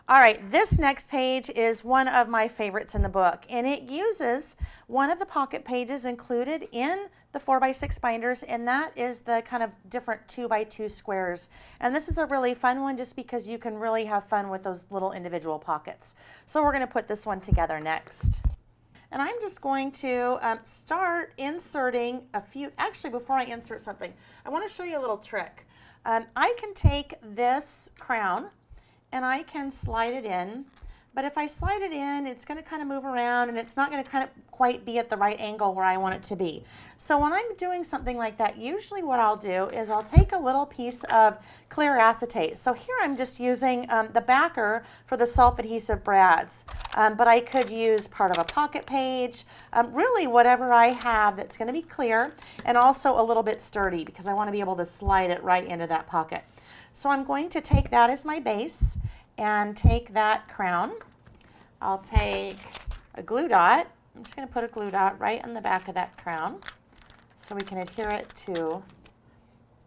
All right, this next page is one of my favorites in the book, and it uses one of the pocket pages included in the 4x6 binders, and that is the kind of different 2x2 squares. And this is a really fun one just because you can really have fun with those little individual pockets. So we're going to put this one together next. And I'm just going to start inserting a few, actually before I insert something, I want to show you a little trick. I can take this crown and I can slide it in, but if I slide it in, it's going to kind of move around and it's not going to kind of quite be at the right angle where I want it to be. So when I'm doing something like that, usually what I'll do is I'll take a little piece of clear acetate. So here I'm just using the backer for the self-adhesive brads, but I could use part of a pocket page, really whatever I have that's going to be clear and also a little bit sturdy because I want to be able to slide it right into that pocket. So I'm going to take that as my base and take that crown. I'll take a glue dot. I'm just going to put a glue dot right on the back of that crown so we can adhere it to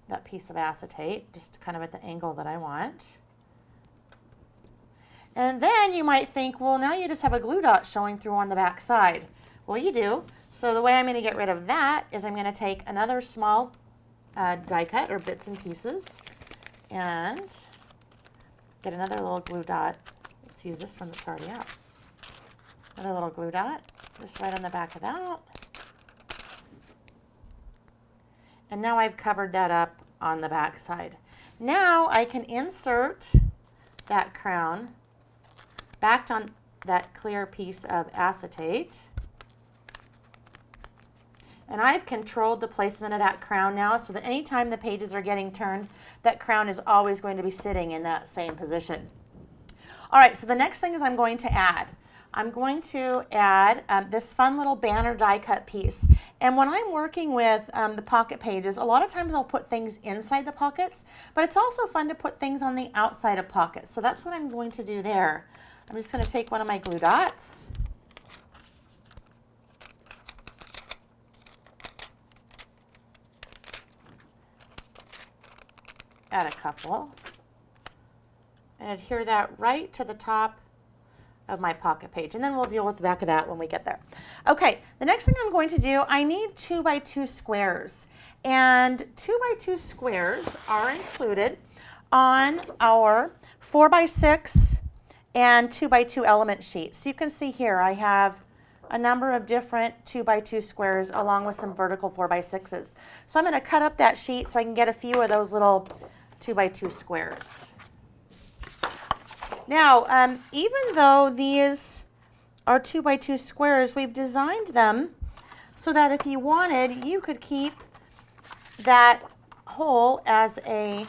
that piece of acetate, just kind of at the angle that I want. And then you might think, well, now you just have a glue dot showing through on the back side. Well, you do. So the way I'm going to get rid of that is I'm going to take another small die cut or bits and pieces and get another little glue dot. Let's use this one that's already out. Another little glue dot, just right on the back of that. And now I've covered that up on the back side. Now I can insert that crown back on that clear piece of acetate. And I've controlled the placement of that crown now so that anytime the pages are getting turned, that crown is always going to be sitting in that same position. All right, so the next thing is I'm going to add. I'm going to add this fun little banner die cut piece. And when I'm working with the pocket pages, a lot of times I'll put things inside the pockets, but it's also fun to put things on the outside of pockets. So that's what I'm going to do there. I'm just going to take one of my glue dots. Add a couple and adhere that right to the top of my pocket page, and then we'll deal with the back of that when we get there. Okay, the next thing I'm going to do, I need 2x2 squares, and 2x2 squares are included on our 4x6 and 2x2 element sheets. So you can see here I have a number of different 2x2 squares along with some vertical 4x6s. So I'm going to cut up that sheet so I can get a few of those little 2x2 squares. Now, even though these are 2x2 squares, we've designed them so that if you wanted, you could keep that hole as a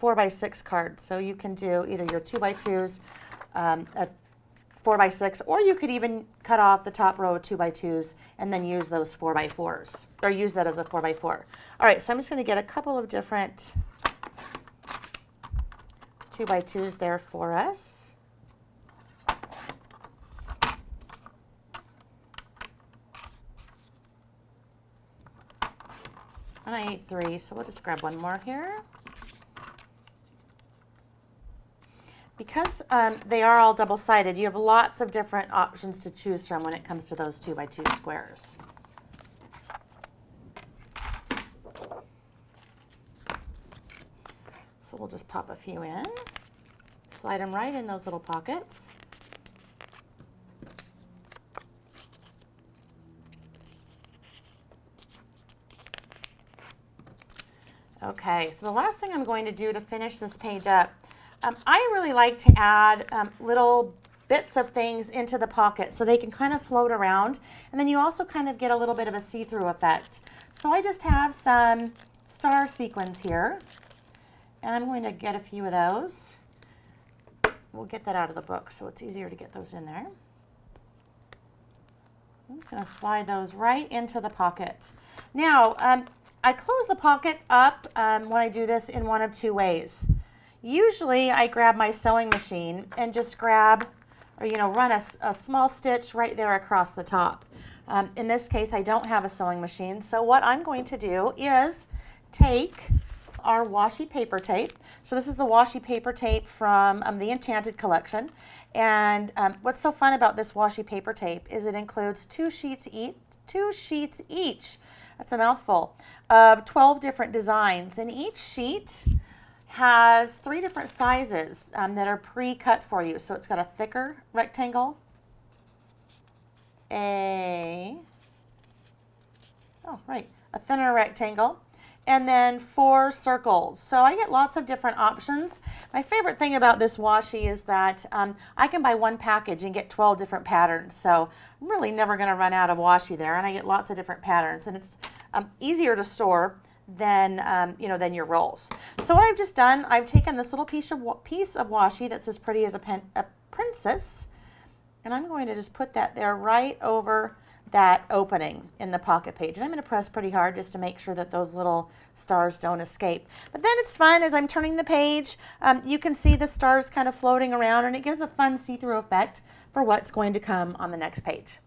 4x6 card. So you can do either your 2x2s, a 4x6, or you could even cut off the top row of 2x2s and then use those 4x4s, or use that as a 4x4. All right, so I'm just going to get a couple of different 2x2s there for us. And I need 3, so we'll just grab one more here. Because they are all double-sided, you have lots of different options to choose from when it comes to those 2x2 squares. So we'll just pop a few in, slide them right in those little pockets. Okay, so the last thing I'm going to do to finish this page up, I really like to add little bits of things into the pocket so they can kind of float around, and then you also kind of get a little bit of a see-through effect. So I just have some star sequins here, and I'm going to get a few of those. We'll get that out of the book so it's easier to get those in there. I'm just going to slide those right into the pocket. Now, I close the pocket up when I do this in one of two ways. Usually I grab my sewing machine and just grab, or run a small stitch right there across the top. In this case, I don't have a sewing machine, so what I'm going to do is take our washi paper tape. So this is the washi paper tape from the Enchanted Collection. And what's so fun about this washi paper tape is it includes two sheets each. That's a mouthful, of 12 different designs. And each sheet has 3 different sizes that are pre-cut for you. So it's got a thicker rectangle, a thinner rectangle, and then 4 circles. So I get lots of different options. My favorite thing about this washi is that I can buy one package and get 12 different patterns. So I'm really never going to run out of washi there, and I get lots of different patterns, and it's easier to store than than your rolls. So what I've just done, I've taken this little piece of washi that's as pretty as a princess, and I'm going to just put that there right over that opening in the pocket page. And I'm going to press pretty hard just to make sure that those little stars don't escape. But then it's fun as I'm turning the page, you can see the stars kind of floating around, and it gives a fun see-through effect for what's going to come on the next page.